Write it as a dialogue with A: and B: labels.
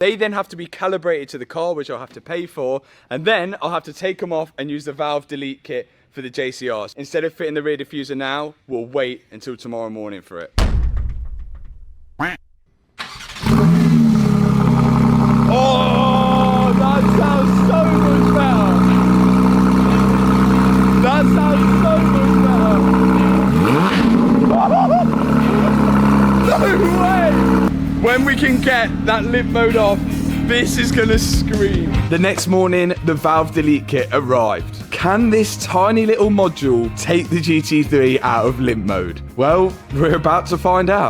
A: They then have to be calibrated to the car, which I'll have to pay for, and then I'll have to take them off and use the valve delete kit for the JCRs. Instead of fitting the rear diffuser now, we'll wait until tomorrow morning for it. Oh, that sounds so much better. That sounds so much better. No way! When we can get that limp mode off, this is gonna scream. The next morning, the valve delete kit arrived. Can this tiny little module take the GT3 out of limp mode? Well, we're about to find out.